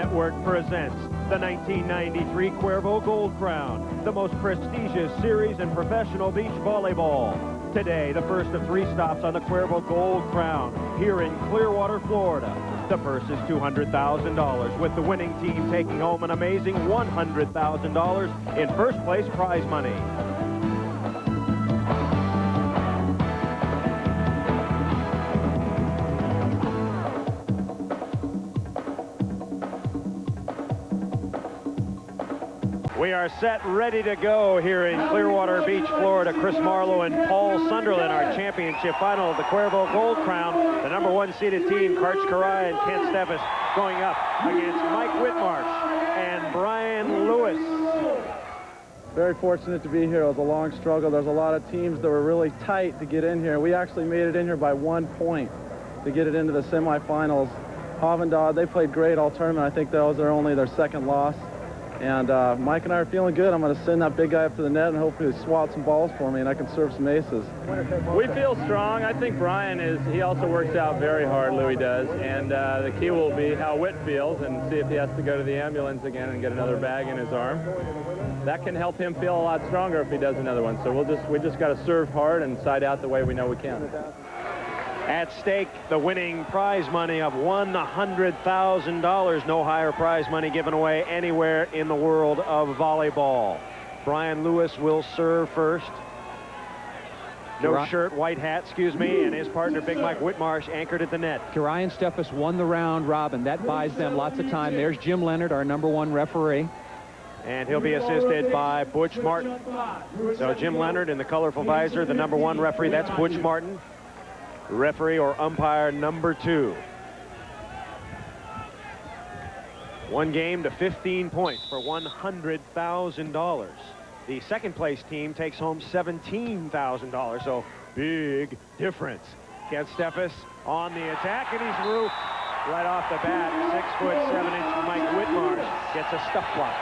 Network presents the 1993 Cuervo Gold Crown, the most prestigious series in professional beach volleyball. Today, the first of 3 stops on the Cuervo Gold Crown here in Clearwater, Florida. The purse is $200,000, with the winning team taking home an amazing $100,000 in first place prize money. We are set, ready to go here in Clearwater Beach, Florida. Chris Marlowe and Paul Sunderland, our championship final of the Cuervo Gold Crown. The #1 seeded team, Kirai and Kent Steffes, going up against Mike Whitmarsh and Brian Lewis. Very fortunate to be here. It was a long struggle. There's a lot of teams that were really tight to get in here. We actually made it in here by 1 point to get it into the semifinals. Havendad, they played great all tournament. I think that was only their second loss. And Mike and I are feeling good. I'm going to send that big guy up to the net and hopefully swat some balls for me and I can serve some aces. We feel strong. I think Brian he also works out very hard, Louis does. And the key will be how Whit feels and see if he has to go to the ambulance again and get another bag in his arm. That can help him feel a lot stronger if he does another one. So we just got to serve hard and side out the way we know we can. At stake, the winning prize money of $100,000. No higher prize money given away anywhere in the world of volleyball. Brian Lewis will serve first. No shirt, white hat, excuse me, and his partner, Big Mike Whitmarsh, anchored at the net. Kirai and Steffes won the round robin. That buys them lots of time. There's Jim Leonard, our #1 referee. And he'll be assisted by Butch Martin. So Jim Leonard in the colorful visor, the #1 referee, that's Butch Martin. Referee or umpire #2. 1 game to 15 points for $100,000. The second place team takes home $17,000, so big difference. Kent Steffes on the attack, and he's through right off the bat. 6'7" Mike Whitmarsh gets a stuff block.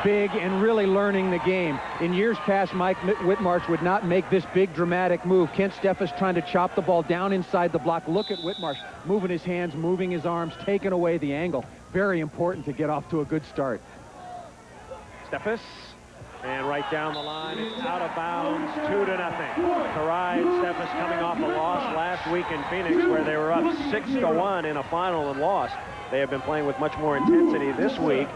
Big and really learning the game. In years past, Mike Whitmarsh would not make this big dramatic move. Kent Steffes trying to chop the ball down inside the block. Look at Whitmarsh moving his hands, moving his arms, taking away the angle. Very important to get off to a good start. Steffes, and right down the line, it's out of bounds, 2-0. Kirai and Steffes coming off a loss last week in Phoenix where they were up 6-1 in a final and lost. They have been playing with much more intensity this week.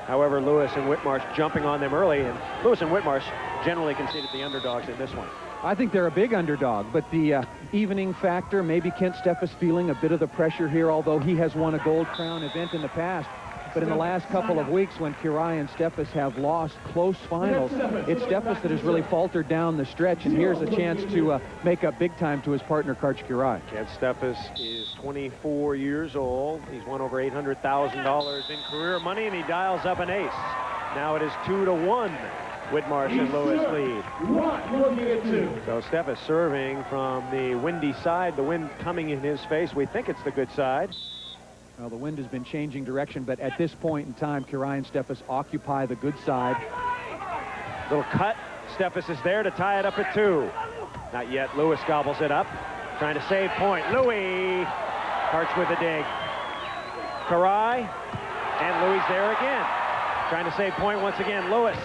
However, Lewis and Whitmarsh jumping on them early, and Lewis and Whitmarsh generally considered the underdogs in this one. I think they're a big underdog, but the evening factor, maybe Kent Steffes feeling a bit of the pressure here, although he has won a Gold Crown event in the past. But in the last couple of weeks, when Kirai and Steffes have lost close finals, it's Steffes that has really faltered down the stretch, and here's a chance to make up big time to his partner, Kirai. Kent Steffes is 24 years old. He's won over $800,000 in career money, and he dials up an ace. Now it is 2-1. Whitmarsh and Lewis lead. So Steffes serving from the windy side, the wind coming in his face. We think it's the good side. Well, the wind has been changing direction, but at this point in time, Kirai and Steffes occupy the good side. Little cut. Steffes is there to tie it up at 2. Not yet. Lewis gobbles it up. Trying to save point. Louis. Arch with a dig. Kirai. And Louis there again. Trying to save point once again. Lewis.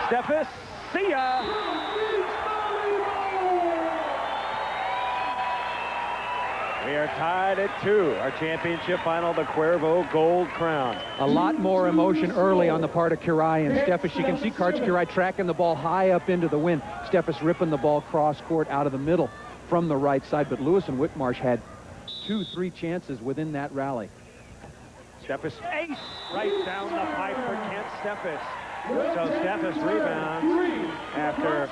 Steffes. See ya. We are tied at 2. Our championship final, the Cuervo Gold Crown. A lot more emotion early on the part of Kirai and Steffes. You can see Kirai tracking the ball high up into the wind. Steffes ripping the ball cross court out of the middle from the right side. But Lewis and Whitmarsh had 2-3 chances within that rally. Steffes ace right down the pipe for Kent Steffes. So Steffes rebounds after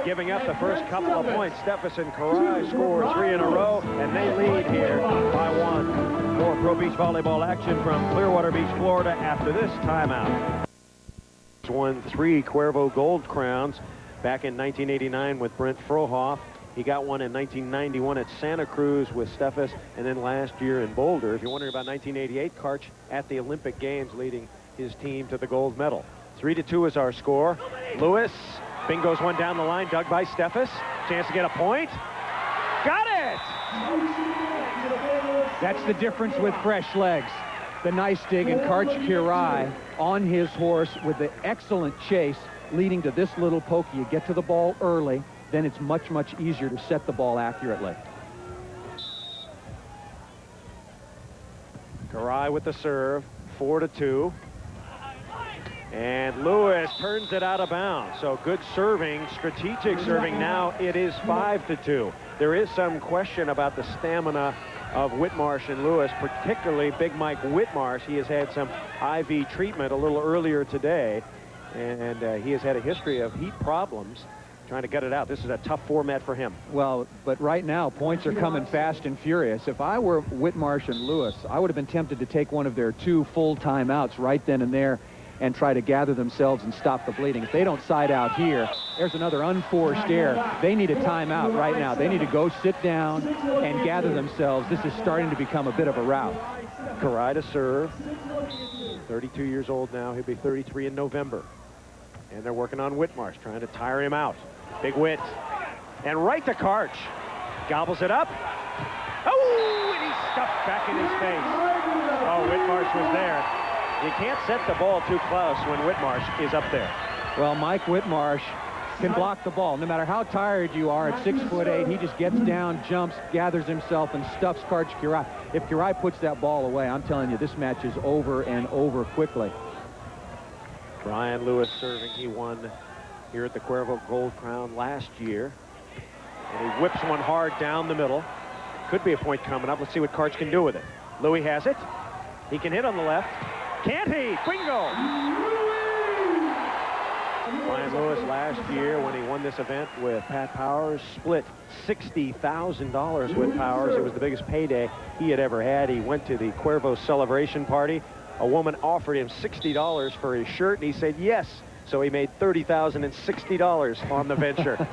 giving up the first couple of points. Steffes and Kirai score 3 in a row, and they lead here by 1. More Pro Beach Volleyball action from Clearwater Beach, Florida after this timeout. Won 3 Cuervo Gold Crowns back in 1989 with Brent Frohoff. He got one in 1991 at Santa Cruz with Steffes, and then last year in Boulder. If you're wondering about 1988, Karch at the Olympic Games leading his team to the gold medal. 3-2 is our score. Lewis bingoes one down the line, dug by Steffes. Chance to get a point. Got it! That's the difference with fresh legs. The nice dig, and Karch Kirai on his horse with the excellent chase leading to this little poke. You get to the ball early, then it's much, much easier to set the ball accurately. Kirai with the serve, 4-2. And Lewis turns it out of bounds. So good serving, strategic serving. Now it is 5-2. There is some question about the stamina of Whitmarsh and Lewis, particularly Big Mike Whitmarsh. He has had some IV treatment a little earlier today, and he has had a history of heat problems trying to gut it out. This is a tough format for him. Well, but right now, points are coming fast and furious. If I were Whitmarsh and Lewis, I would have been tempted to take one of their 2 full timeouts right then and there and try to gather themselves and stop the bleeding. If they don't side out here, there's another unforced error. They need a timeout right now. They need to go sit down and gather themselves. This is starting to become a bit of a rout. Kirai to serve. 32 years old now. He'll be 33 in November. And they're working on Whitmarsh, trying to tire him out. Big Whit. And right to Karch. Gobbles it up. Oh, and he's stuffed back in his face. Oh, Whitmarsh was there. You can't set the ball too close when Whitmarsh is up there. Well, Mike Whitmarsh can block the ball. No matter how tired you are at 6'8", he just gets down, jumps, gathers himself, and stuffs Karch Kirai. If Kirai puts that ball away, I'm telling you, this match is over and over quickly. Brian Lewis serving. He won here at the Cuervo Gold Crown last year. And he whips one hard down the middle. Could be a point coming up. Let's see what Karch can do with it. Louis has it. He can hit on the left. Can't he? Bingo! Brian Lewis last year when he won this event with Pat Powers split $60,000 with Powers. It was the biggest payday he had ever had. He went to the Cuervo celebration party. A woman offered him $60 for his shirt, and he said yes. So he made $30,060 on the venture.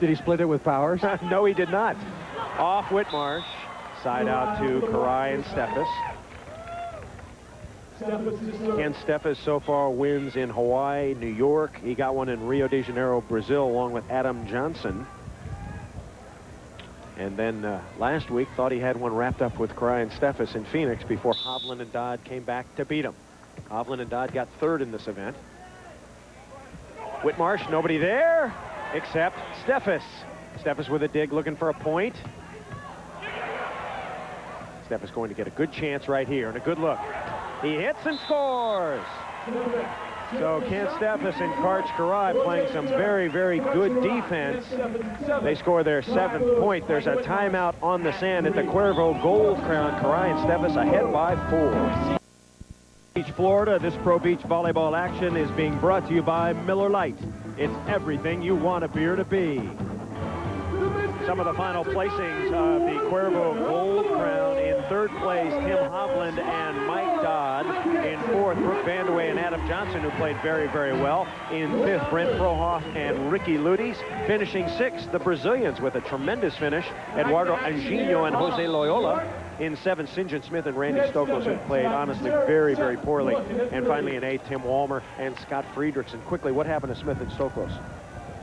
Did he split it with Powers? No, he did not. Off Whitmarsh. Side out to Kirai and Steffes. Ken Steffes so far wins in Hawaii, New York. He got one in Rio de Janeiro, Brazil, along with Adam Johnson. And then last week thought he had one wrapped up with Kirai and Steffes in Phoenix before Hovland and Dodd came back to beat him. Hovland and Dodd got third in this event. Whitmarsh, nobody there except Steffes. Steffes with a dig, looking for a point. Steffes going to get a good chance right here and a good look. He hits and scores. So Ken Steffes and Karch Kirai playing some very, very good defense. They score their 7th point. There's a timeout on the sand at the Cuervo Gold Crown. Kirai and Steffes ahead by 4. Beach, Florida. This Pro Beach volleyball action is being brought to you by Miller Lite. It's everything you want a beer to be. Some of the final placings of the Cuervo Gold Crown. In 3rd place, Tim Hovland and Mike Dodd. In 4th, Brooke Vandewey and Adam Johnson, who played very, very well. In 5th, Brent Frohoff and Ricky Ludes. Finishing 6th, the Brazilians with a tremendous finish. Eduardo Anjinho and Jose Loyola. In 7th, St. John Smith and Randy Stokos, who played honestly very, very poorly. And finally in 8th, Tim Walmer and Scott Friedrichsen. Quickly, what happened to Smith and Stokos?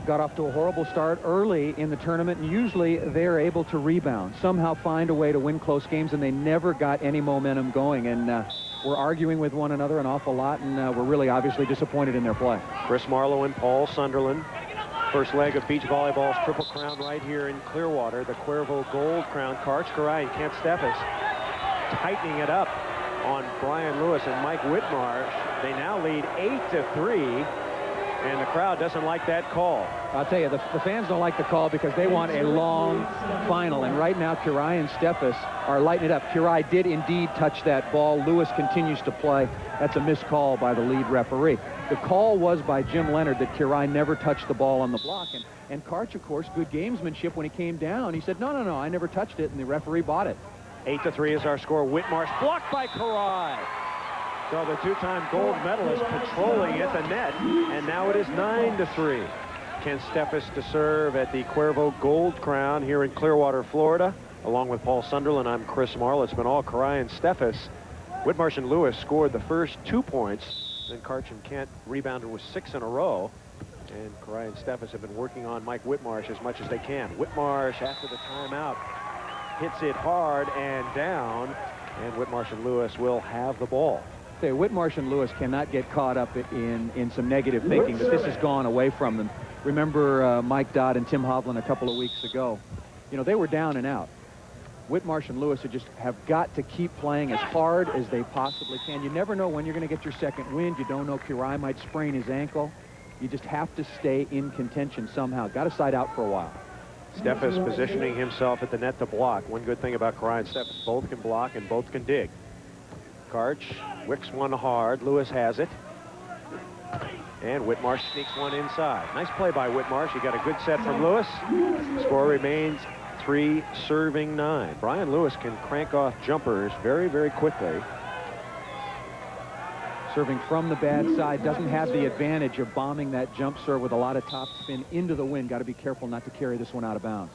Got off to a horrible start early in the tournament, and usually they're able to rebound, somehow find a way to win close games, and they never got any momentum going. And we're arguing with one another an awful lot, and we're really obviously disappointed in their play. Chris Marlowe and Paul Sunderland. First leg of beach volleyball's Triple Crown right here in Clearwater. The Cuervo Gold Crown. Karch Kirai and Kent Steffes tightening it up on Brian Lewis and Mike Whitmarsh. They now lead 8-3. And the crowd doesn't like that call. I'll tell you, the fans don't like the call because they want a long final. And right now, Kirai and Steffes are lighting it up. Kirai did indeed touch that ball. Lewis continues to play. That's a missed call by the lead referee. The call was by Jim Leonard that Kirai never touched the ball on the block. And Karch, of course, good gamesmanship when he came down. He said, no, I never touched it. And the referee bought it. 8-3 is our score. Whitmarsh blocked by Kirai. So the 2-time gold medalist patrolling at the net, and now it is 9-3. Ken Steffes to serve at the Cuervo Gold Crown here in Clearwater, Florida. Along with Paul Sunderland, I'm Chris Marlowe. It's been all Kirai and Steffes. Whitmarsh and Lewis scored the first 2 points. Then Karch and Kent rebounded with 6 in a row. And Kirai and Steffes have been working on Mike Whitmarsh as much as they can. Whitmarsh after the timeout. hits it hard and down, and Whitmarsh and Lewis will have the ball. Okay, Whitmarsh and Lewis cannot get caught up in some negative thinking that this has gone away from them. Remember Mike Dodd and Tim Hovland a couple of weeks ago. You know, they were down and out. Whitmarsh and Lewis have got to keep playing as hard as they possibly can. You never know when you're going to get your second wind. You don't know, Kirai might sprain his ankle. You just have to stay in contention somehow. Got to side out for a while. Steffes positioning himself at the net to block. One good thing about Kirai and Steffes, both can block and both can dig. Karch wicks one hard. Lewis has it. And Whitmarsh sneaks one inside. Nice play by Whitmarsh. He got a good set from Lewis. Score remains 3-9. Brian Lewis can crank off jumpers very, very quickly. Serving from the bad side, doesn't have the advantage of bombing that jump serve with a lot of top spin into the wind. Got to be careful not to carry this one out of bounds.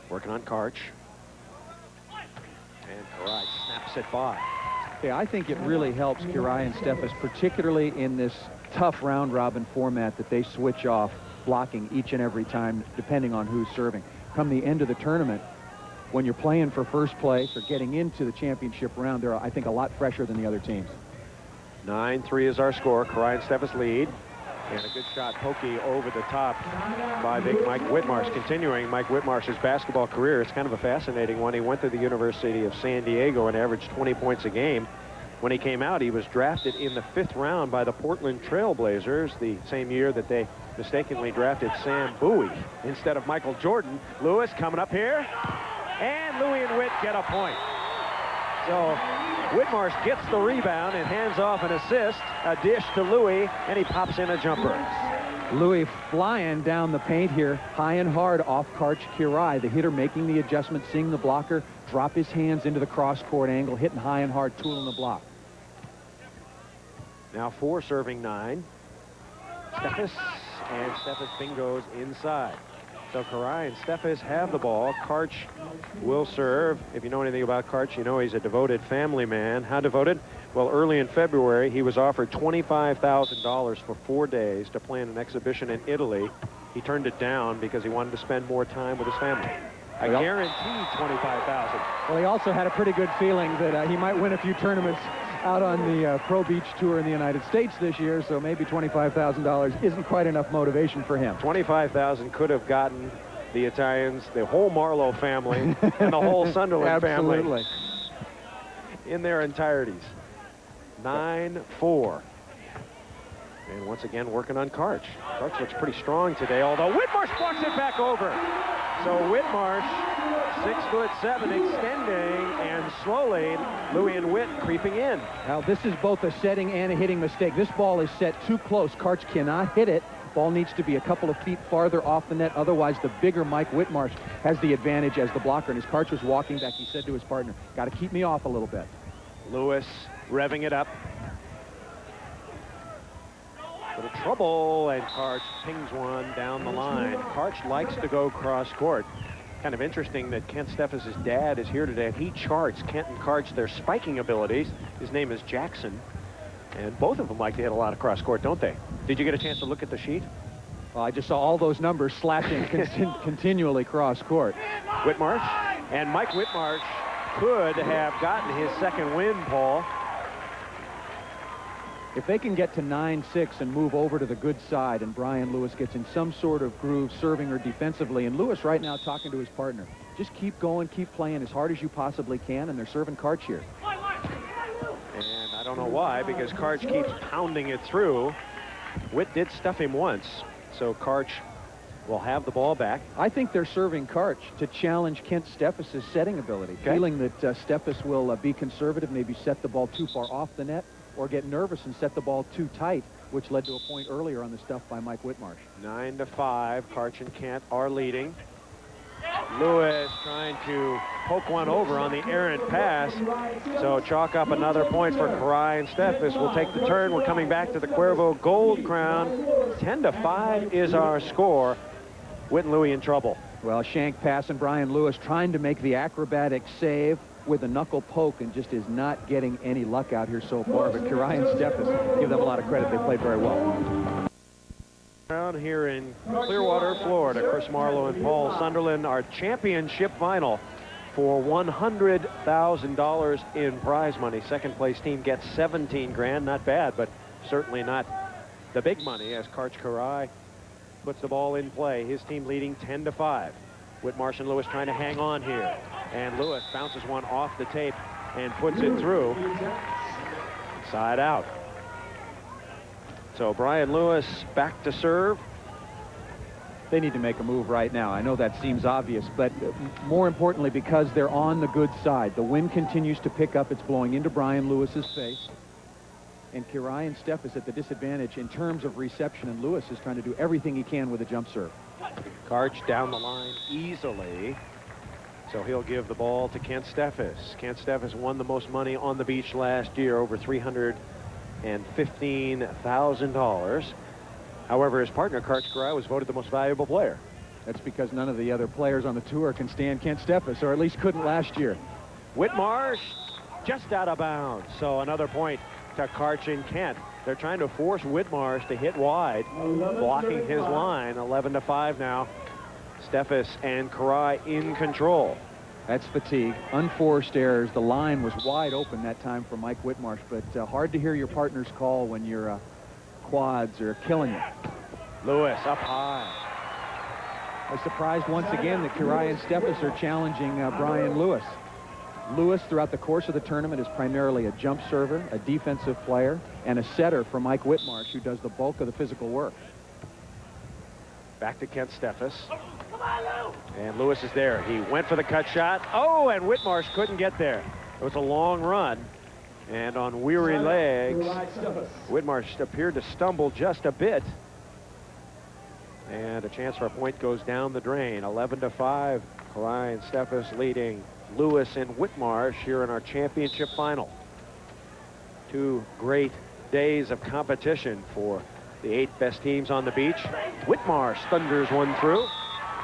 Working on Karch. And Kirai snaps it by. Yeah, I think it really helps Kirai and Steffes, particularly in this tough round-robin format, that they switch off blocking each and every time, depending on who's serving. Come the end of the tournament, when you're playing for first place or getting into the championship round, they're, I think, a lot fresher than the other teams. 9-3 is our score. Kirai and Steffes lead. And a good shot, pokey over the top by big Mike Whitmarsh. Continuing Mike Whitmarsh's basketball career, it's kind of a fascinating one. He went to the University of San Diego and averaged 20 points a game. When he came out, he was drafted in the 5th round by the Portland Trail Blazers, the same year that they mistakenly drafted Sam Bowie instead of Michael Jordan. Lewis coming up here, and Louie and Whit get a point. So Whitmarsh gets the rebound and hands off an assist, a dish to Louie, and he pops in a jumper. Louie flying down the paint here, high and hard off Karch Kirai. The hitter making the adjustment, seeing the blocker, drop his hands into the cross-court angle, hitting high and hard, tooling the block. Now 4 serving 9. Steffes, and Steffes bingos inside. So Kirai and Steffes have the ball. Karch will serve. If you know anything about Karch, you know he's a devoted family man. How devoted? Well, early in February, he was offered $25,000 for 4 days to play in an exhibition in Italy. He turned it down because he wanted to spend more time with his family. I guarantee $25,000. Well, he also had a pretty good feeling that he might win a few tournaments out on the Pro Beach Tour in the United States this year, so maybe $25,000 isn't quite enough motivation for him. $25,000 could have gotten the Italians, the whole Marlowe family, and the whole Sunderland family in their entireties. 9-4. And once again, working on Karch. Karch looks pretty strong today, although Whitmarsh blocks it back over. So Whitmarsh, 6'7", extending, and slowly Louie and Whit creeping in. Now, this is both a setting and a hitting mistake. This ball is set too close. Karch cannot hit it. Ball needs to be a couple of feet farther off the net. Otherwise, the bigger Mike Whitmarsh has the advantage as the blocker. And as Karch was walking back, he said to his partner, got to keep me off a little bit. Lewis revving it up. Little trouble, and Karch pings one down the line. Karch likes to go cross-court. Kind of interesting that Kent Steffes' dad is here today, and he charts Kent and Karch their spiking abilities. His name is Jackson, and both of them like to hit a lot of cross-court, don't they? Did you get a chance to look at the sheet? Well, I just saw all those numbers slashing continually cross-court. Whitmarsh, and Mike Whitmarsh could have gotten his second win, Paul. If they can get to 9-6 and move over to the good side, and Brian Lewis gets in some sort of groove serving or defensively, and Lewis right now talking to his partner, just keep going, keep playing as hard as you possibly can, and they're serving Karch here. And I don't know why, because Karch keeps pounding it through. Whit did stuff him once, so Karch will have the ball back. I think they're serving Karch to challenge Kent Steffes' setting ability, feeling that Steffes will be conservative, maybe set the ball too far off the net, or get nervous and set the ball too tight, which led to a point earlier on the stuff by Mike Whitmarsh. 9-5. Karch and Kent are leading. Lewis trying to poke one over on the errant pass. So chalk up another point for Kirai and Steffes. We'll take the turn. We're coming back to the Cuervo Gold Crown. 10-5 is our score. Whit and Louie in trouble. Well, shank pass, and Brian Lewis trying to make the acrobatic save with a knuckle poke and just is not getting any luck out here so far. But Kirai and Steffes, give them a lot of credit. They played very well. Down here in Clearwater, Florida, Chris Marlowe and Paul Sunderland, our championship final for $100,000 in prize money. Second place team gets 17 grand. Not bad, but certainly not the big money, as Kirai puts the ball in play. His team leading 10-5. Whitmarsh and Lewis trying to hang on here. And Lewis bounces one off the tape and puts it through. Side out. So Brian Lewis back to serve. They need to make a move right now. I know that seems obvious, but more importantly, because they're on the good side. The wind continues to pick up. It's blowing into Brian Lewis's face. And Kirai and Steffes at the disadvantage in terms of reception, and Lewis is trying to do everything he can with a jump serve. Karch down the line easily. So he'll give the ball to Kent Steffes. Kent Steffes won the most money on the beach last year, over $315,000. However, his partner, Kirai, was voted the most valuable player. That's because none of the other players on the tour can stand Kent Steffes, or at least couldn't last year. Whitmarsh just out of bounds. So another point to Karch and Kent. They're trying to force Whitmarsh to hit wide, blocking his line. 11-5 now. Steffes and Kirai in control. That's fatigue. Unforced errors. The line was wide open that time for Mike Whitmarsh, but hard to hear your partner's call when your quads are killing you. Lewis up high. I was surprised once again that Kirai and Steffes are challenging Brian Lewis. Lewis, throughout the course of the tournament, is primarily a jump server, a defensive player, and a setter for Mike Whitmarsh, who does the bulk of the physical work. Back to Kent Steffes. And Lewis is there. He went for the cut shot. Oh, and Whitmarsh couldn't get there. It was a long run. And on weary legs, Whitmarsh appeared to stumble just a bit. And a chance for a point goes down the drain. 11-5. Kirai and Steffes leading Lewis and Whitmarsh here in our championship final. Two great days of competition for the 8 best teams on the beach. Whitmarsh thunders one through.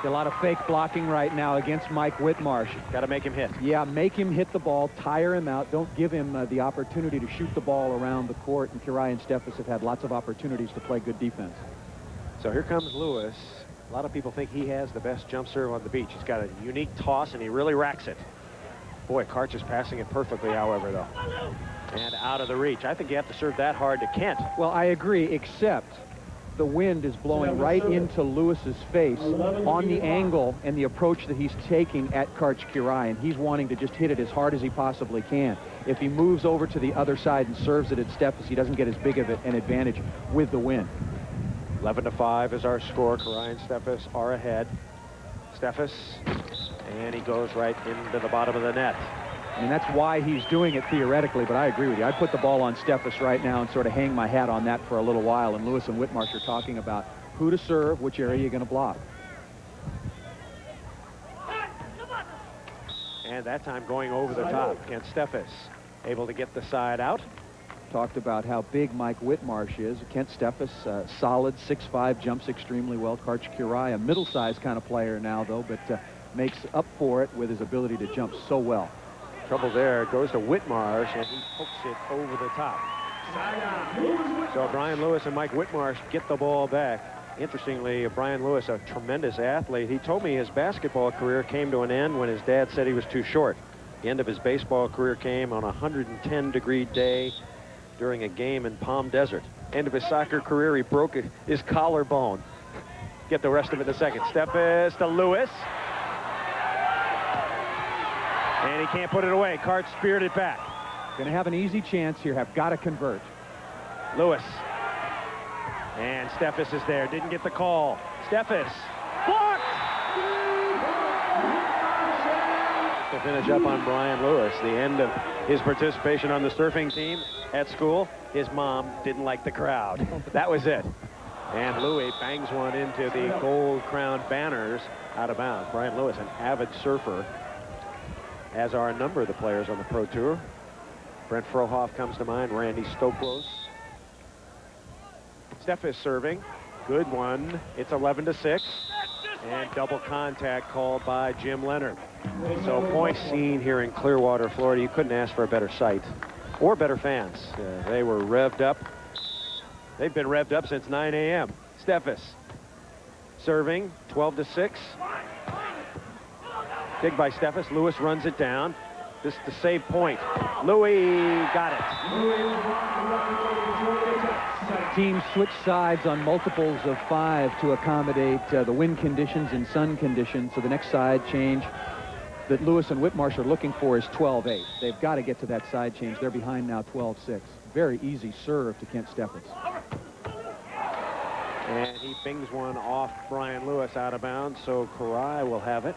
A lot of fake blocking right now against Mike Whitmarsh. Got to make him hit. Yeah, make him hit the ball, tire him out. Don't give him the opportunity to shoot the ball around the court. And Kirai and Steffes have had lots of opportunities to play good defense. So here comes Lewis. A lot of people think he has the best jump serve on the beach. He's got a unique toss, and he really racks it. Boy, Karch is passing it perfectly, however, though. And out of the reach. I think you have to serve that hard to Kent. Well, I agree, except the wind is blowing right into Lewis's face on the angle and the approach that he's taking at Karch Kirai, and he's wanting to just hit it as hard as he possibly can. If he moves over to the other side and serves it at Steffes, he doesn't get as big of an advantage with the wind. 11-5 is our score. Kirai and Steffes are ahead. Steffes, and he goes right into the bottom of the net. I mean, that's why he's doing it theoretically, but I agree with you. I'd put the ball on Steffes right now and sort of hang my hat on that for a little while, and Lewis and Whitmarsh are talking about who to serve, which area you're going to block. And that time going over the top. Kent Steffes able to get the side out. Talked about how big Mike Whitmarsh is. Kent Steffes, solid 6'5", jumps extremely well. Karch Kirai, a middle-sized kind of player now, though, but makes up for it with his ability to jump so well. Trouble there, goes to Whitmarsh, and he pokes it over the top. So Brian Lewis and Mike Whitmarsh get the ball back. Interestingly, Brian Lewis, a tremendous athlete. He told me his basketball career came to an end when his dad said he was too short. The end of his baseball career came on a 110-degree day during a game in Palm Desert. End of his soccer career, he broke his collarbone. Get the rest of it in a second. Steffes to Lewis. And he can't put it away. Karch speared it back. Going to have an easy chance here. Have got to convert. Lewis. And Steffes is there. Didn't get the call. Steffes. Blocked! To finish up on Brian Lewis, the end of his participation on the surfing team at school. His mom didn't like the crowd. That was it. And Louis bangs one into the gold crown banners out of bounds. Brian Lewis, an avid surfer, as are a number of the players on the Pro Tour. Brent Frohoff comes to mind, Randy Stoklos. Steffes serving, good one. It's 11-6, and double contact called by Jim Leonard. So point seen here in Clearwater, Florida. You couldn't ask for a better sight or better fans. They were revved up. They've been revved up since 9 a.m. Steffes serving, 12-6. Dig by Steffes. Lewis runs it down. This is the save point. Louis got it. Teams switch sides on multiples of 5 to accommodate the wind conditions and sun conditions. So the next side change that Lewis and Whitmarsh are looking for is 12-8. They've got to get to that side change. They're behind now 12-6. Very easy serve to Kent Steffes. And he bings one off Brian Lewis out of bounds, so Kirai will have it.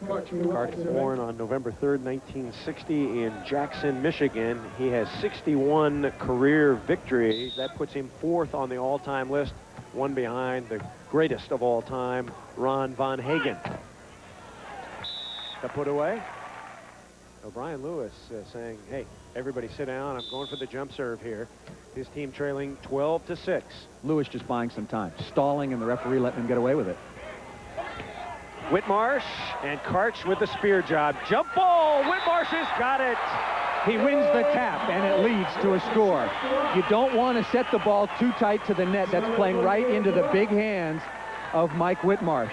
Karch born on November 3rd, 1960 in Jackson, Michigan. He has 61 career victories. That puts him 4th on the all-time list, one behind the greatest of all time, Ron Von Hagen. To put away. Brian Lewis saying, hey, everybody sit down. I'm going for the jump serve here. His team trailing 12-6. Lewis just buying some time, stalling, and the referee letting him get away with it. Whitmarsh and Karch with the spear job. Jump ball. Whitmarsh has got it. He wins the tap, and it leads to a score. You don't want to set the ball too tight to the net. That's playing right into the big hands of Mike Whitmarsh.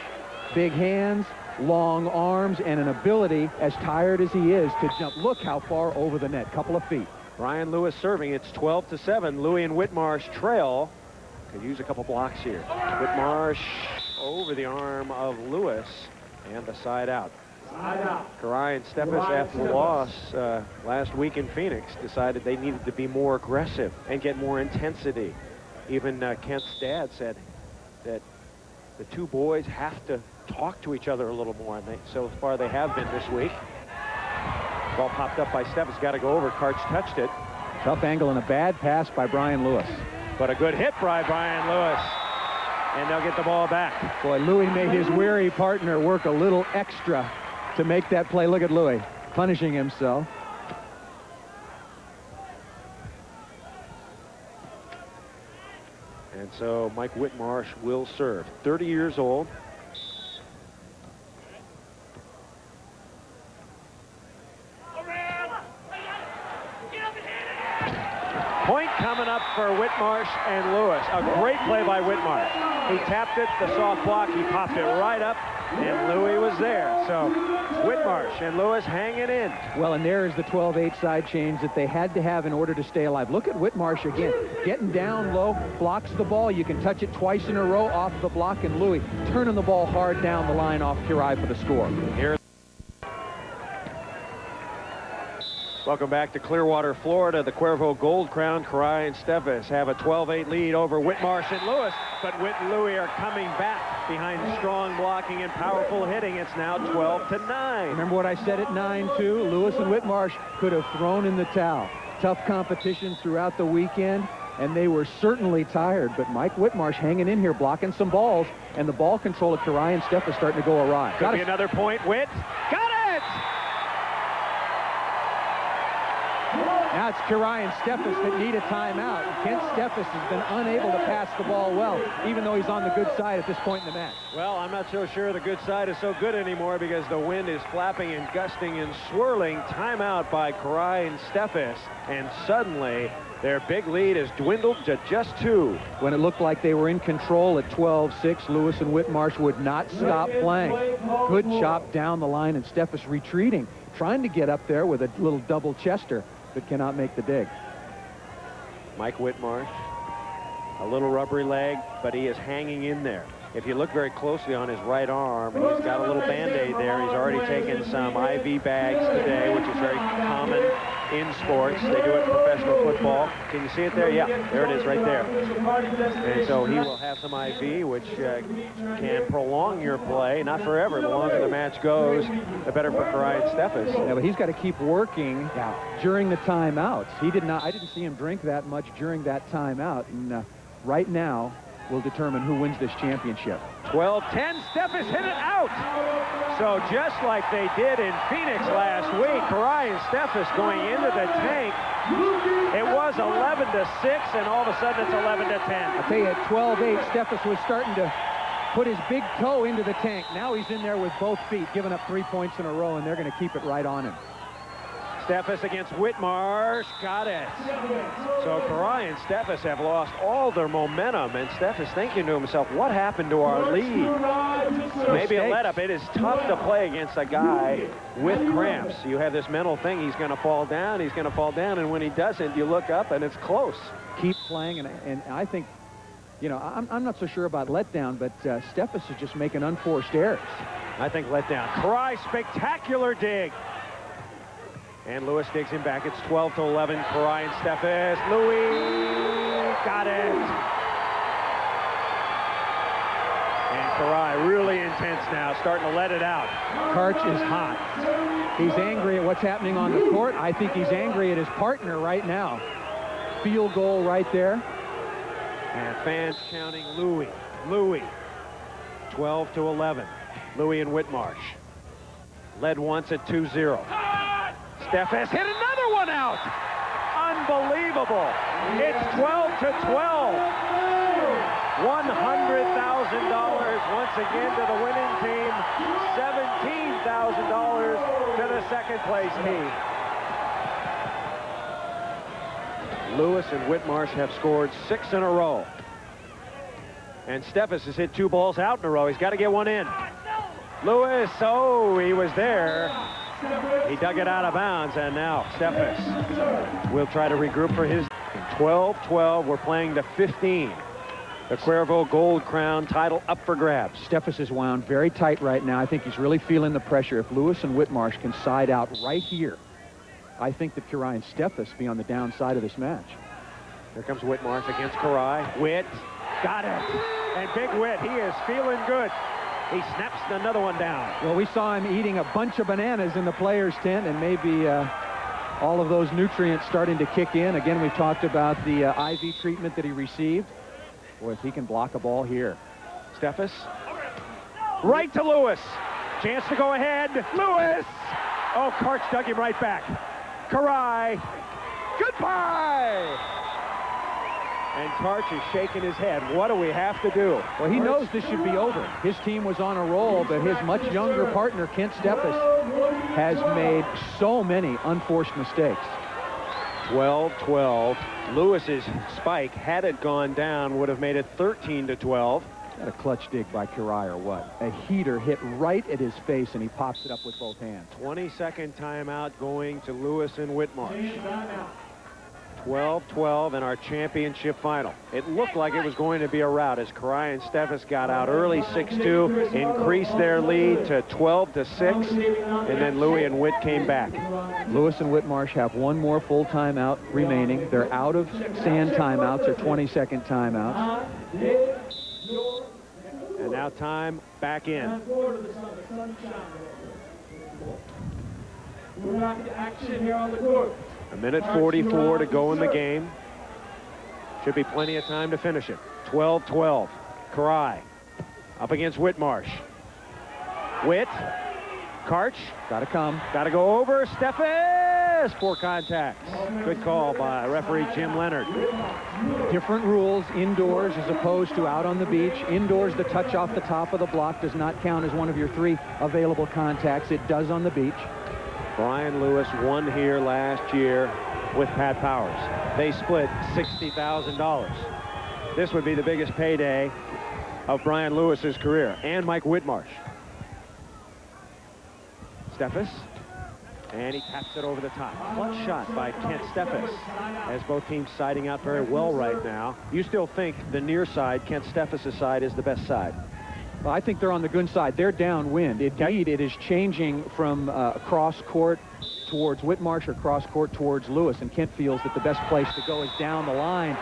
Big hands, long arms, and an ability, as tired as he is, to jump. Look how far over the net, couple of feet. Brian Lewis serving. It's 12-7. Louis and Whitmarsh trail. Could use a couple blocks here. Whitmarsh over the arm of Lewis and the side out. Kirai and Steffes, after the loss last week in Phoenix, decided they needed to be more aggressive and get more intensity. Even Kent's dad said that the two boys have to talk to each other a little more, and so far they have been this week. Ball popped up by Steffes, got to go over. Karch touched it. Tough angle and a bad pass by Brian Lewis. But a good hit by Brian Lewis. And they'll get the ball back. Boy, Louis made his weary partner work a little extra to make that play. Look at Louis punishing himself. And so Mike Whitmarsh will serve. 30 years old. Point coming up for Whitmarsh and Lewis. A great play by Whitmarsh. He tapped it, the soft block, he popped it right up, and Louis was there. So Whitmarsh and Lewis hanging in. Well, and there is the 12-8 side change that they had to have in order to stay alive. Look at Whitmarsh again. Getting down low, blocks the ball. You can touch it twice in a row off the block, and Louis turning the ball hard down the line off Kirai for the score. Here. Welcome back to Clearwater, Florida. The Cuervo Gold Crown, Kirai and Steffes have a 12-8 lead over Whitmarsh and Lewis, but Whit and Louis are coming back behind strong blocking and powerful hitting. It's now 12-9. Remember what I said at 9-2? Lewis and Whitmarsh could have thrown in the towel. Tough competition throughout the weekend, and they were certainly tired, but Mike Whitmarsh hanging in here, blocking some balls, and the ball control of Kirai and Steffes starting to go awry. Could be another point. Whit got it! Now it's Kirai and Steffes that need a timeout. Kent Steffes has been unable to pass the ball well, even though he's on the good side at this point in the match. Well, I'm not so sure the good side is so good anymore because the wind is flapping and gusting and swirling. Timeout by Kirai and Steffes, and suddenly their big lead has dwindled to just 2. When it looked like they were in control at 12-6, Lewis and Whitmarsh would not stop playing. Good chop down the line, and Steffes retreating, trying to get up there with a little double chester, but cannot make the dig. Mike Whitmarsh, a little rubbery leg, but he is hanging in there. If you look very closely on his right arm, he's got a little Band-Aid there. He's already taken some IV bags today, which is very common in sports. They do it in professional football. Can you see it there? Yeah, there it is right there. And so he will have some IV, which can prolong your play. Not forever. The longer the match goes, the better for Kirai and Steffes. Yeah, but he's got to keep working during the timeouts. I didn't see him drink that much during that timeout. And right now, will determine who wins this championship. 12-10, Steffes hit it out. So just like they did in Phoenix last week, Kirai and Steffes going into the tank. It was 11-6, and all of a sudden it's 11-10. I'll tell you, at 12-8, Steffes was starting to put his big toe into the tank. Now he's in there with both feet, giving up 3 points in a row, and they're going to keep it right on him. Steffes against Whitmarsh, got it. So Kirai and Steffes have lost all their momentum, and Steffes thinking to himself, what happened to our lead? Maybe a let up. It is tough to play against a guy with cramps. You have this mental thing, he's going to fall down, and when he doesn't, you look up and it's close. Keep playing, and I think, you know, I'm not so sure about letdown, but Steffes is just making unforced errors. I think letdown. Kirai, spectacular dig. And Lewis digs him back. It's 12-11. Kirai and Steffes. Louis got it. And Kirai really intense now, starting to let it out. Karch is hot. He's angry at what's happening on the court. I think he's angry at his partner right now. Field goal right there. And fans counting Louis. Louis. 12-11. Louis and Whitmarsh. Led once at 2-0. Steffes hit another one out. Unbelievable. It's 12-12. $100,000 once again to the winning team. $17,000 to the second place team. Lewis and Whitmarsh have scored 6 in a row. And Steffes has hit 2 balls out in a row. He's got to get one in. Lewis, oh, he was there. He dug it out of bounds, and now Steffes will try to regroup for his 12-12. We're playing to 15. The Cuervo Gold Crown title up for grabs. Steffes is wound very tight right now. I think he's really feeling the pressure. If Lewis and Whitmarsh can side out right here, I think that Kirai and Steffes be on the downside of this match. Here comes Whitmarsh against Kirai. Whit, got it. And big Whit, he is feeling good. He snaps another one down. Well, we saw him eating a bunch of bananas in the players' tent, and maybe all of those nutrients starting to kick in. Again, we've talked about the IV treatment that he received. Boy, if he can block a ball here. Steffes. Right to Lewis. Chance to go ahead. Lewis. Oh, Karch dug him right back. Kirai. Goodbye. And Karch is shaking his head. What do we have to do? Well, he knows this should be over. His team was on a roll, but his much younger partner, Kent Steffes, has made so many unforced mistakes. 12-12. Lewis's spike, had it gone down, would have made it 13-12. Got a clutch dig by Kirai or what? A heater hit right at his face, and he pops it up with both hands. 20-second timeout going to Lewis and Whitmarsh. 12-12 in our championship final. It looked like it was going to be a rout as Kirai and Steffes got out early, 6-2, increased their lead to 12-6, and then Louis and Whit came back. Lewis and Whitmarsh have one more full timeout remaining. They're out of sand timeouts or 20-second timeouts. And now time back in. We're back to action here on the court. A minute 44 to go in the game. Should be plenty of time to finish it. 12-12. Kirai up against Whitmarsh. Whit. Karch. Gotta come. Gotta go over. Steffes. 4 contacts. Good call by referee Jim Leonard. Different rules indoors as opposed to out on the beach. Indoors, the touch off the top of the block does not count as one of your 3 available contacts. It does on the beach. Brian Lewis won here last year with Pat Powers. They split $60,000. This would be the biggest payday of Brian Lewis's career, and Mike Whitmarsh. Steffes, and he taps it over the top. Clutch shot by Kent Steffes, as both teams siding out very well right now. You still think the near side, Kent Steffes' side, is the best side? Well, I think they're on the good side. They're downwind. Indeed, it is changing from cross court towards Whitmarsh or cross court towards Lewis, and Kent feels that the best place to go is down the line.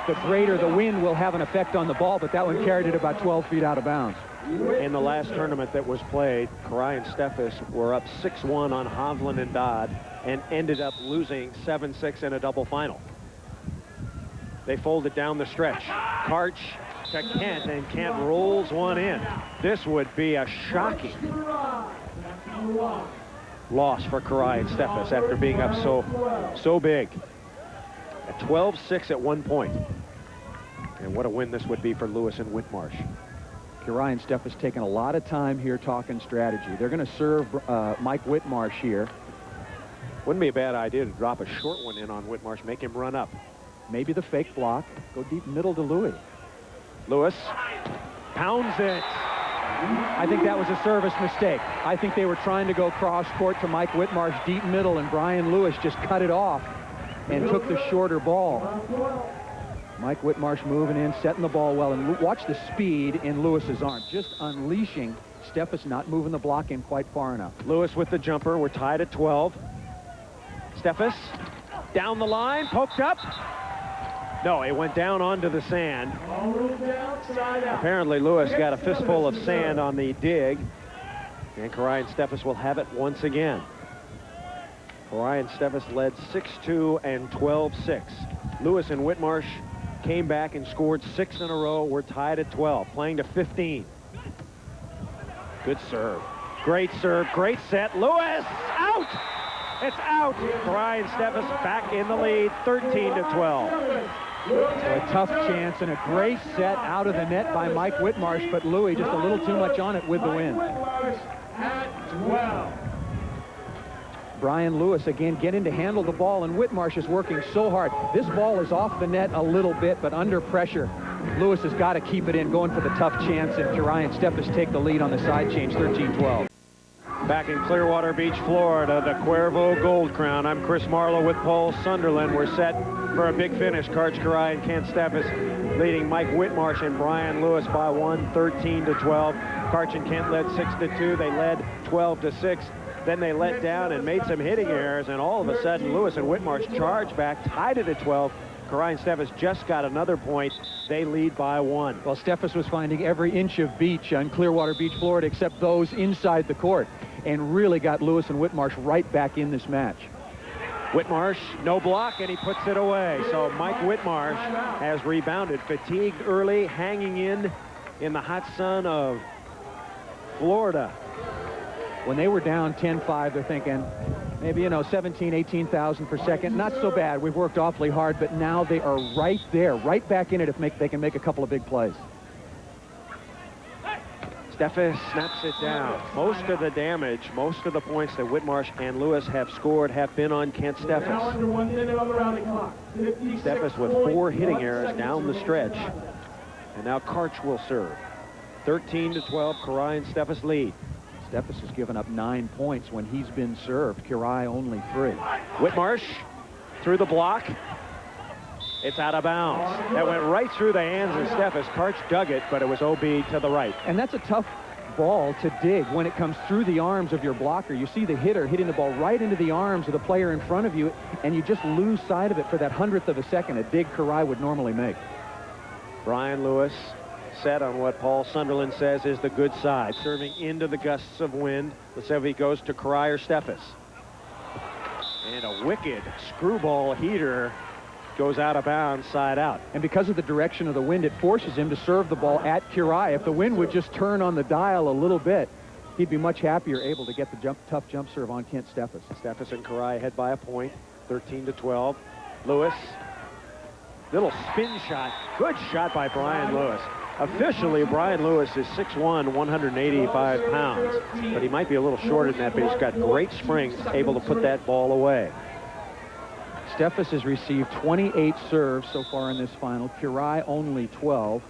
The greater the wind will have an effect on the ball, but that one carried it about 12 feet out of bounds. In the last tournament that was played, Kirai and Steffes were up 6-1 on Hovland and Dodd and ended up losing 7-6 in a double final. They folded down the stretch. Karch to Kent, and Kent rolls one in. This would be a shocking loss for Kirai and Steffes after being up so big. At 12-6 at one point. And what a win this would be for Lewis and Whitmarsh. Kirai and Steffes taking a lot of time here talking strategy. They're going to serve Mike Whitmarsh here. Wouldn't be a bad idea to drop a short one in on Whitmarsh, make him run up. Maybe the fake block. Go deep middle to Louis. Lewis pounds it. I think that was a service mistake. I think they were trying to go cross court to Mike Whitmarsh deep middle, and Brian Lewis just cut it off and took the shorter ball. Mike Whitmarsh moving in, setting the ball well, and watch the speed in Lewis's arm, just unleashing. Steffes not moving the block in quite far enough. Lewis with the jumper. We're tied at 12. Steffes down the line, poked up. No, it went down onto the sand. Apparently Lewis got a fistful of sand on the dig, and Kirai and Steffes will have it once again. Kirai and Steffes led 6-2 and 12-6. Lewis and Whitmarsh came back and scored 6 in a row. We're tied at 12, playing to 15. Good serve. Great serve. Great set. Lewis out. It's out. Kirai and Steffes back in the lead, 13-12. So a tough chance and a great set out of the net by Mike Whitmarsh, but Louis just a little too much on it with the win. Brian Lewis again getting to handle the ball, and Whitmarsh is working so hard. This ball is off the net a little bit, but under pressure, Lewis has got to keep it in, going for the tough chance, and Kirai and Steffes take the lead on the side change, 13-12. Back in Clearwater Beach, Florida, the Cuervo Gold Crown. I'm Chris Marlowe with Paul Sunderland. We're set for a big finish. Karch Kirai and Kent Steffes leading Mike Whitmarsh and Brian Lewis by 1, 13-12. Karch and Kent led 6-2. They led 12-6. Then they let down and made some hitting errors, and all of a sudden Lewis and Whitmarsh charged back, tied it at 12. Kirai and Steffes just got another point. They lead by 1. Well, Steffes was finding every inch of beach on Clearwater Beach, Florida, except those inside the court, and really got Lewis and Whitmarsh right back in this match. Whitmarsh, no block, and he puts it away. So Mike Whitmarsh has rebounded, fatigued early, hanging in the hot sun of Florida. When they were down 10-5, they're thinking, maybe, 17, 18,000 per second. Not so bad. We've worked awfully hard, but now they are right there, right back in it if they can make a couple of big plays. Steffes snaps it down. Most of the damage, most of the points that Whitmarsh and Lewis have scored have been on Kent Steffes. Steffes with 4 hitting errors down the stretch. And now Karch will serve. 13-12, Kirai and Steffes lead. Steffes has given up 9 points when he's been served. Kirai only 3. Whitmarsh through the block. It's out of bounds. That went right through the hands of Steffes. Karch dug it, but it was OB to the right. And that's a tough ball to dig when it comes through the arms of your blocker. You see the hitter hitting the ball right into the arms of the player in front of you, and you just lose sight of it for that 100th of a second, a dig Kirai would normally make. Brian Lewis set on what Paul Sunderland says is the good side, serving into the gusts of wind. Let's see if he goes to Kirai or Steffes. And a wicked screwball heater goes out of bounds, side out. And because of the direction of the wind, it forces him to serve the ball at Kirai. If the wind would just turn on the dial a little bit, he'd be much happier able to get the tough jump serve on Kent Steffes. Steffes and Kirai ahead by a point, 13-12. Lewis, little spin shot. Good shot by Brian Lewis. Officially, Brian Lewis is 6'1", 185 pounds, but he might be a little shorter than that, but he's got great springs, able to put that ball away. Steffes has received 28 serves so far in this final. Kirai only 12.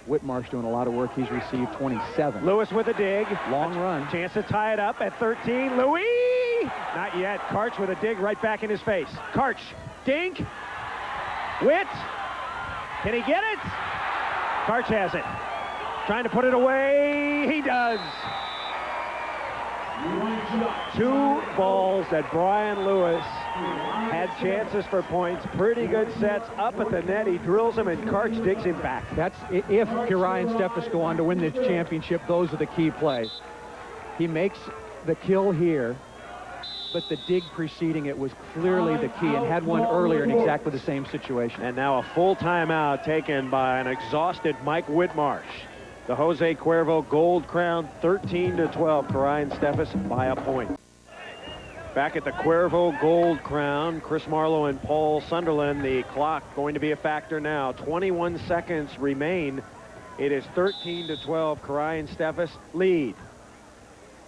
Whitmarsh doing a lot of work. He's received 27. Lewis with a dig. Long run. Chance to tie it up at 13. Louis! Not yet. Karch with a dig right back in his face. Karch. Dink. Whit. Can he get it? Karch has it. Trying to put it away. He does. 2 balls that Brian Lewis had chances for points. Pretty good sets up at the net. He drills him, and Karch digs him back. That's if Kirai and Steffes go on to win this championship. Those are the key plays. He makes the kill here, but the dig preceding it was clearly the key, and had one earlier in exactly the same situation. And now a full timeout taken by an exhausted Mike Whitmarsh. The Jose Cuervo Gold Crown, 13-12. Kirai and Steffes by a point. Back at the Cuervo Gold Crown, Chris Marlowe and Paul Sunderland. The clock going to be a factor now. 21 seconds remain. It is 13-12. Kirai and Steffes lead.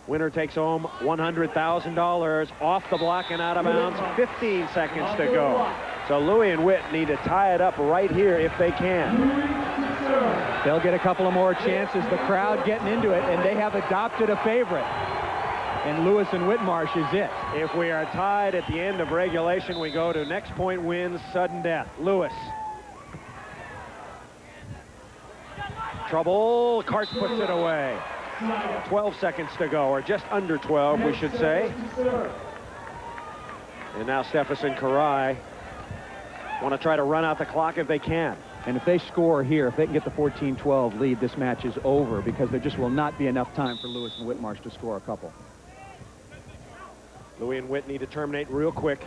Winner takes home $100,000 off the block and out of bounds. 15 seconds to go. So Louis and Witt need to tie it up right here if they can. They'll get a couple of more chances. The crowd getting into it, and they have adopted a favorite. And Lewis and Whitmarsh is it. If we are tied at the end of regulation, we go to next point wins, sudden death. Lewis. Trouble. Cart puts it away. 12 seconds to go, or just under 12, we should say. And now Steffes and Kirai want to try to run out the clock if they can. And if they score here, if they can get the 14-12 lead, this match is over, because there just will not be enough time for Lewis and Whitmarsh to score a couple. Louis and Witt need to terminate real quick.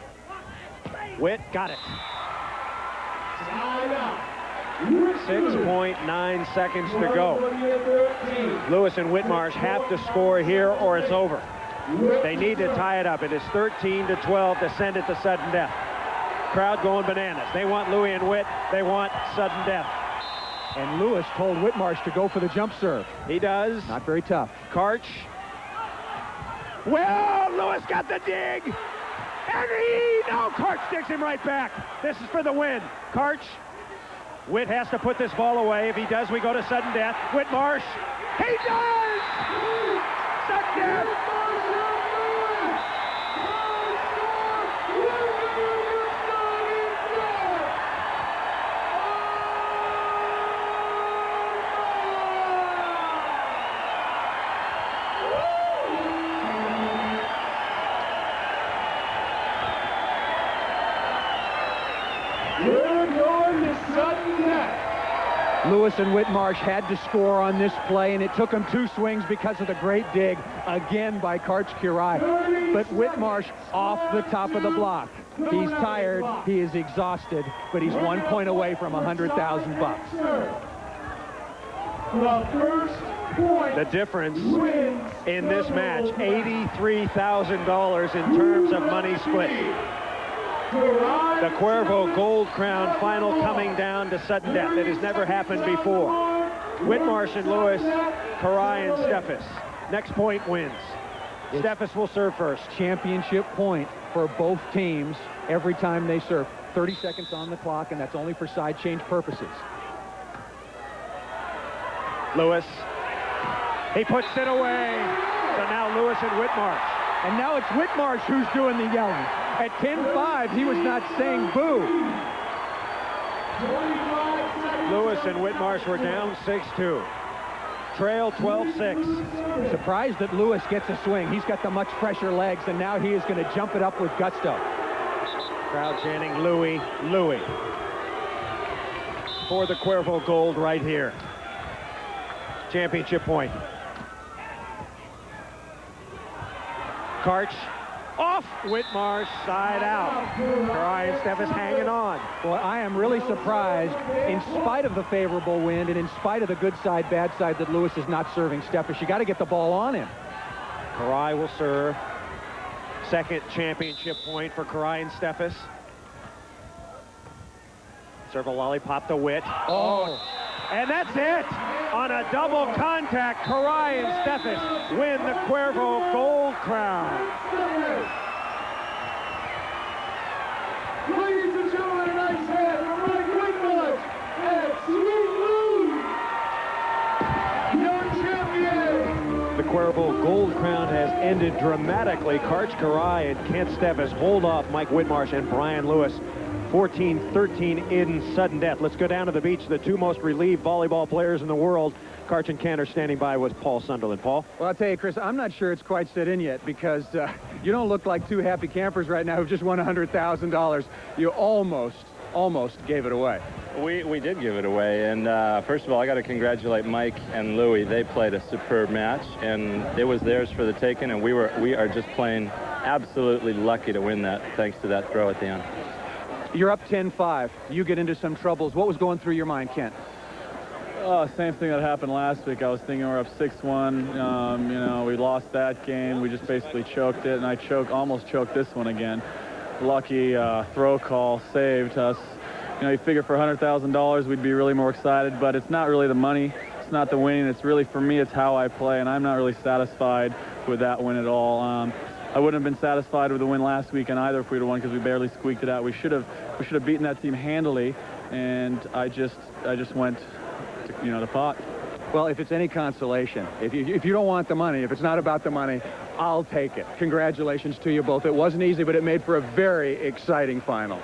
Witt got it. 6.9 seconds to go. Lewis and Whitmarsh have to score here or it's over. They need to tie it up. It is 13-12 to send it to sudden death. Crowd going bananas. They want Louis and Witt. They want sudden death. And Lewis told Whitmarsh to go for the jump serve. He does. Not very tough. Karch. Well, Lewis got the dig. And no, Karch sticks him right back. This is for the win. Karch. Witt has to put this ball away. If he does, we go to sudden death. Whitmarsh. He does! Sudden death! Lewis and Whitmarsh had to score on this play, and it took them 2 swings because of the great dig, again by Karch Kirai. But Whitmarsh off the top of the block. He's tired, he is exhausted, but he's 1 point away from $100,000. The difference in this match, $83,000 in terms of money split. The Cuervo Gold Crown final coming down to sudden death. It has never happened before. Whitmarsh and Lewis, Kirai and Steffes. Next point wins. Steffes will serve first. Championship point for both teams every time they serve. 30 seconds on the clock, and that's only for side change purposes. Lewis. He puts it away. So now Lewis and Whitmarsh. And now it's Whitmarsh who's doing the yelling. At 10-5, he was not saying boo. Lewis and Whitmarsh were down 6-2. Trail 12-6. Surprised that Lewis gets a swing. He's got the much fresher legs, and now he is going to jump it up with gusto. Crowd chanting Louis, Louis. For the Cuervo Gold right here. Championship point. Karch off. Whitmarsh side out. Kirai and Steffes hanging on. Boy, I am really surprised, in spite of the favorable wind and in spite of the good side, bad side, that Lewis is not serving Steffes. You got to get the ball on him. Kirai will serve. Second championship point for Kirai and Steffes. Serve a lollipop to Witt. Oh. And that's it. On a double contact, Kirai and Steffes win the Cuervo Gold Crown. Ladies and gentlemen, a nice hand from Mike Whitmarsh and Sweet Lou, your champion. The Cuervo Gold Crown has ended dramatically. Karch Kirai and Kent Steffes hold off Mike Whitmarsh and Brian Lewis. 14-13 in sudden death. Let's go down to the beach. The 2 most relieved volleyball players in the world. Karch and Kent are standing by with Paul Sunderland. Paul? Well, I'll tell you, Chris, I'm not sure it's quite set in yet, because you don't look like 2 happy campers right now who've just won $100,000. You almost gave it away. We did give it away, and first of all, I got to congratulate Mike and Louis. They played a superb match, and it was theirs for the taking, and we are just plain absolutely lucky to win that, thanks to that throw at the end. You're up 10-5. You get into some troubles. What was going through your mind, Kent? Oh, same thing that happened last week. I was thinking we're up 6-1. You know, we lost that game. We just basically choked it, and I almost choked this one again. Lucky throw call saved us. You know, you figure for $100,000 we'd be really more excited, but it's not really the money. It's not the winning. It's really, for me, it's how I play, and I'm not really satisfied with that win at all. I wouldn't have been satisfied with the win last weekend either if we'd have won, because we barely squeaked it out. We should have beaten that team handily, and I just went to pot. Well, if it's any consolation, if you don't want the money, if it's not about the money, I'll take it. Congratulations to you both. It wasn't easy, but it made for a very exciting final.